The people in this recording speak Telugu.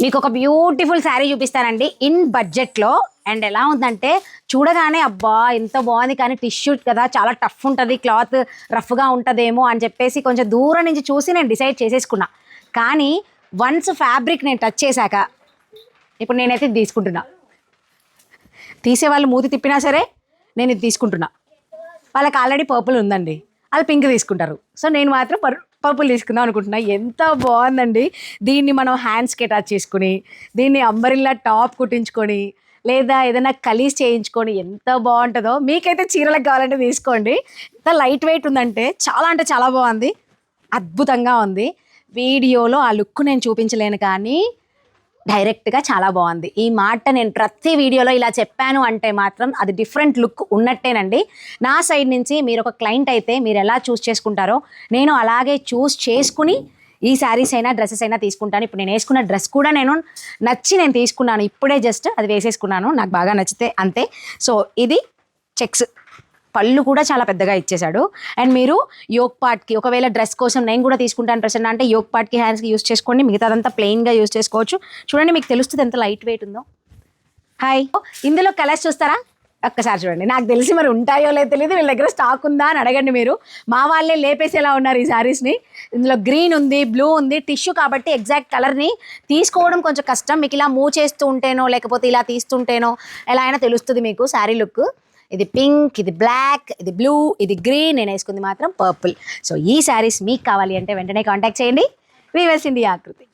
మీకు ఒక బ్యూటిఫుల్ శారీ చూపిస్తానండి ఇన్ బడ్జెట్లో. అండ్ ఎలా ఉందంటే చూడగానే అబ్బా ఎంత బాగుంది, కానీ టిష్యూ కదా చాలా టఫ్ ఉంటుంది, క్లాత్ రఫ్గా ఉంటుందేమో అని చెప్పేసి కొంచెం దూరం నుంచి చూసి నేను డిసైడ్ చేసేసుకున్నా. కానీ వన్స్ ఫ్యాబ్రిక్ నేను టచ్ చేశాక ఇప్పుడు నేనైతే ఇది తీసుకుంటున్నా. తీసేవాళ్ళు మూతి తిప్పినా సరే నేను ఇది తీసుకుంటున్నా. వాళ్ళకి ఆల్రెడీ పర్పుల్ ఉందండి, వాళ్ళు పింక్ తీసుకుంటారు. సో నేను మాత్రం పర్పుల్ తీసుకుందాం అనుకుంటున్నా. ఎంత బాగుందండి. దీన్ని మనం హ్యాండ్స్కి అటాచ్ చేసుకుని, దీన్ని అంబరిల్లా టాప్ కుట్టించుకొని, లేదా ఏదైనా కలీస్ చేయించుకొని ఎంత బాగుంటుందో. మీకైతే చీరలకు కావాలంటే తీసుకోండి. ఎంత లైట్ వెయిట్ ఉందంటే చాలా అంటే చాలా బాగుంది, అద్భుతంగా ఉంది. వీడియోలో ఆ లుక్ నేను చూపించలేను, కానీ డైరెక్ట్గా చాలా బాగుంది. ఈ మాట నేను ప్రతి వీడియోలో ఇలా చెప్పాను అంటే మాత్రం అది డిఫరెంట్ లుక్ ఉన్నట్టేనండి. నా సైడ్ నుంచి మీరు ఒక క్లయింట్ అయితే మీరు ఎలా చూస్ చేసుకుంటారో నేను అలాగే చూస్ చేసుకుని ఈ శారీస్ అయినా డ్రెస్సెస్ అయినా తీసుకుంటాను. ఇప్పుడు నేను వేసుకున్న డ్రెస్ కూడా నేను తీసుకున్నాను. ఇప్పుడే జస్ట్ అది వేసేసుకున్నాను, నాకు బాగా నచ్చితే అంతే. సో ఇది చెక్స్, పళ్ళు కూడా చాలా పెద్దగా ఇచ్చేసాడు. అండ్ మీరు యోక్ పార్ట్కి ఒకవేళ డ్రెస్ కోసం నేను కూడా తీసుకుంటాను డ్రెస్ అంటే యోక్ పార్ట్కి హ్యాండ్స్కి యూస్ చేసుకోండి, మిగతాదంతా ప్లెయిన్గా యూస్ చేసుకోవచ్చు. చూడండి మీకు తెలుస్తుంది ఎంత లైట్ వెయిట్ ఉందో. హాయ్, ఇందులో కలర్స్ చూస్తారా ఒక్కసారి చూడండి. నాకు తెలిసి మరి ఉంటాయో లేదో తెలియదు, వీళ్ళ దగ్గర స్టాక్ ఉందా అని అడగండి మీరు. మా వాళ్ళే లేపేసేలా ఉన్నారు ఈ శారీస్ని. ఇందులో గ్రీన్ ఉంది, బ్లూ ఉంది, టిష్యూ కాబట్టి ఎగ్జాక్ట్ కలర్ని తీసుకోవడం కొంచెం కష్టం. మీకు ఇలా మూవ్ చేస్తూ ఉంటేనో లేకపోతే ఇలా తీస్తుంటేనో ఎలా అయినా తెలుస్తుంది మీకు శారీ లుక్. ఇది పింక్, ఇది బ్లాక్, ఇది బ్లూ, ఇది గ్రీన్, నేను వేసుకుంది మాత్రం పర్పుల్. సో ఈ శారీస్ మీకు కావాలి అంటే వెంటనే కాంటాక్ట్ చేయండి. వీవర్స్ ఇండియా ఆకృతి.